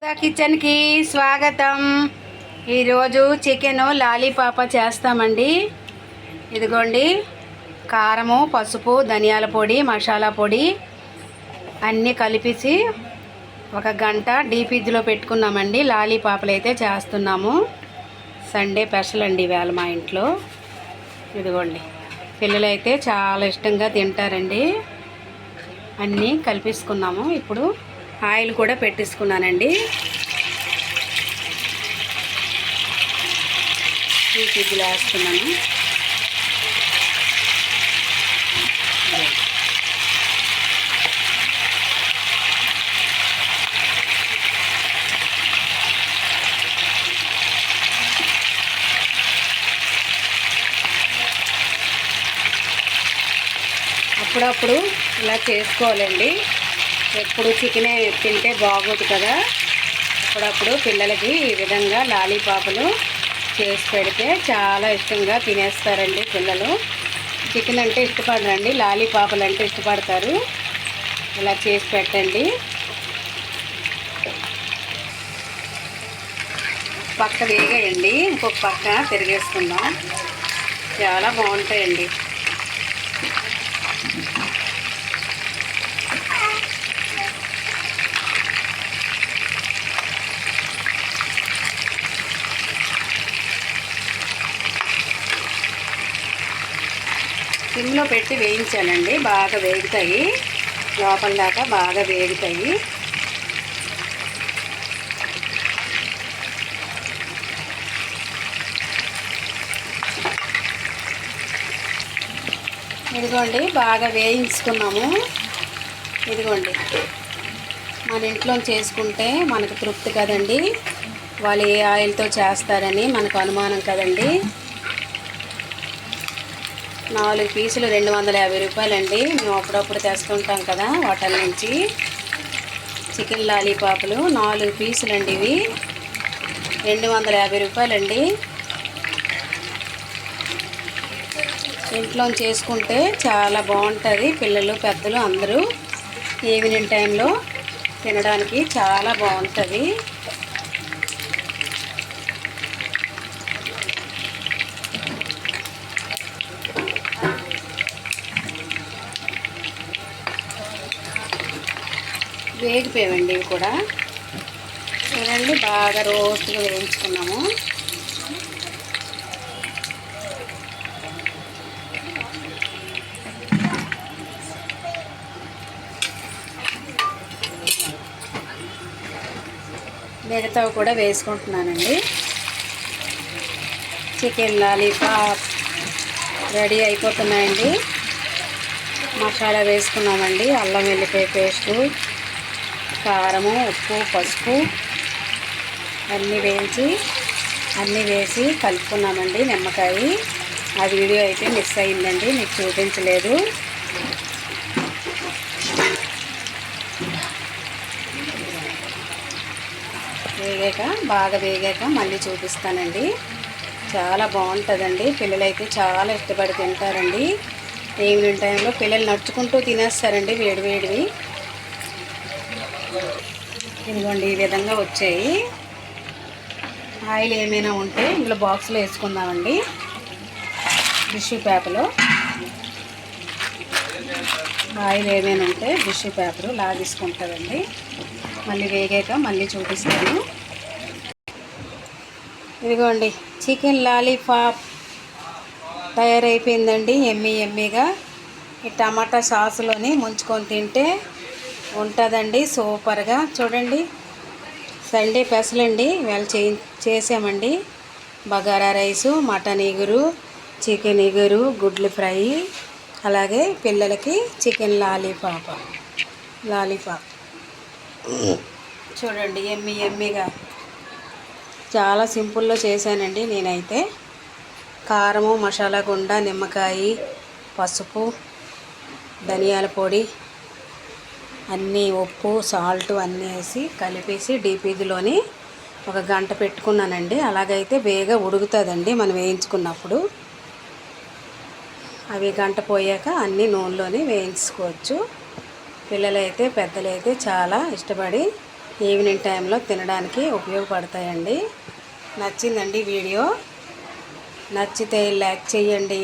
కిచెన్కి స్వాగతం. ఈరోజు చికెన్ లాలీపాప చేస్తామండి. ఇదిగోండి, కారము, పసుపు, ధనియాల పొడి, మసాలా పొడి అన్నీ కలిపేసి ఒక గంట డీప్ ఫ్రిడ్జ్లో పెట్టుకున్నామండి. లాలీపాపలు అయితే చేస్తున్నాము. సండే స్పెషల్ అండి ఇవాళ మా ఇంట్లో. ఇదిగోండి, పిల్లలైతే చాలా ఇష్టంగా తింటారండి. అన్నీ కలిపేసుకున్నాము. ఇప్పుడు ఆయిల్ కూడా పెట్టేసుకున్నానండి. ఈ ఫ్రిడ్జ్లో వేస్తున్నాను. అప్పుడప్పుడు ఇలా చేసుకోవాలండి. ఎప్పుడు చికెనే తింటే బాగోదు కదా. అప్పుడప్పుడు పిల్లలకి ఈ విధంగా లాలీపాపలు చేసి పెడితే చాలా ఇష్టంగా తినేస్తారండి. పిల్లలు చికెన్ అంటే ఇష్టపడరండి, లాలీపాపలు అంటే ఇష్టపడతారు. ఇలా చేసి పెట్టండి. పక్క వేగేయండి, ఇంకొక పక్క తిరిగేసుకుందాం. చాలా బాగుంటాయండి. సిమ్లో పెట్టి వేయించానండి. బాగా వేగుతాయి, లోపల దాకా బాగా వేగుతాయి. ఇదిగోండి, బాగా వేయించుకున్నాము. ఇదిగోండి, మన ఇంట్లో చేసుకుంటే మనకు తృప్తి కదండి. వాళ్ళు ఏ ఆయిల్తో చేస్తారని మనకు అనుమానం కదండి. 4 పీసులు 250 రూపాయలండి. మేము అప్పుడప్పుడు తెస్తుంటాం కదా హోటల్ నుంచి. చికెన్ లాలీపాపులు 4 పీసులు అండి. ఇవి 250 రూపాయలండి. ఇంట్లో చేసుకుంటే చాలా బాగుంటుంది. పిల్లలు పెద్దలు అందరూ ఈవినింగ్ టైంలో తినడానికి చాలా బాగుంటుంది. వేగిపోయామండి ఇవి కూడా. చూడండి, బాగా రోస్ట్గా వేయించుకున్నాము. మిగతావి కూడా వేసుకుంటున్నానండి. చికెన్ లాలీపాప్ రెడీ అయిపోతున్నాయండి. మసాలా వేసుకున్నామండి. అల్లం వెల్లిపాయ పేస్టు, కారము, ఉప్పు, పసుపు అన్నీ వేసి కలుపుకున్నామండి. నిమ్మకాయ ఆ వీడియో అయితే మిస్ అయిందండి, మీకు చూపించలేదు. బాగా వేగాక మళ్ళీ చూపిస్తానండి. చాలా బాగుంటుందండి. పిల్లలైతే చాలా ఇష్టపడి తింటారండి. ఈవినింగ్ టైంలో పిల్లలు నడుచుకుంటూ తినేస్తారండి వేడివేడివి. ఇదిగోండి, ఈ విధంగా వచ్చాయి. ఆయిల్ ఏమైనా ఉంటే ఇందులో బాక్స్లో వేసుకుందామండి. టిష్యూ పేపర్లో ఆయిల్ ఏమైనా ఉంటే టిష్యూ పేపరు లాగేసుకుంటుందండి. మళ్ళీ వేగాక మళ్ళీ చూపిస్తాను. ఇదిగోండి, చికెన్ లాలీపాప్ తయారైపోయిందండి. ఎమ్మీగా ఈ టమాటా సాసులోని ముంచుకొని తింటే ఉంటుందండి సూపర్గా. చూడండి, సండే స్పెషల్ అండి ఇవాళ చేసామండి. బగారా రైసు, మటన్ ఇగురు, చికెన్ ఇగురు, గుడ్లు ఫ్రై, అలాగే పిల్లలకి చికెన్ లాలీపాప్ చూడండి, ఎమ్మీగా చాలా సింపుల్లో చేశానండి నేనైతే. కారము, మసాలా గుండ, నిమ్మకాయ, పసుపు, ధనియాల పొడి, అన్నీ ఉప్పు, సాల్ట్ అన్నీ వేసి కలిపేసి డీప్ ఫ్రిడ్జ్లోని ఒక గంట పెట్టుకున్నానండి. అలాగైతే బేగా ఉడుకుతుందండి మనం వేయించుకున్నప్పుడు. అవి గంట పోయాక అన్నీ నూనెలోనే వేయించుకోవచ్చు. పిల్లలైతే పెద్దలైతే చాలా ఇష్టపడి ఈవినింగ్ టైంలో తినడానికి ఉపయోగపడతాయండి. నచ్చిందండి వీడియో? నచ్చితే లైక్ చేయండి,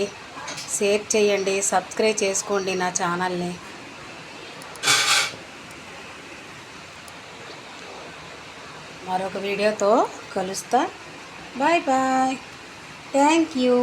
షేర్ చేయండి, సబ్స్క్రైబ్ చేసుకోండి నా ఛానల్ని. మరొక వీడియోతో కలుస్తా. Bye bye. Thank you.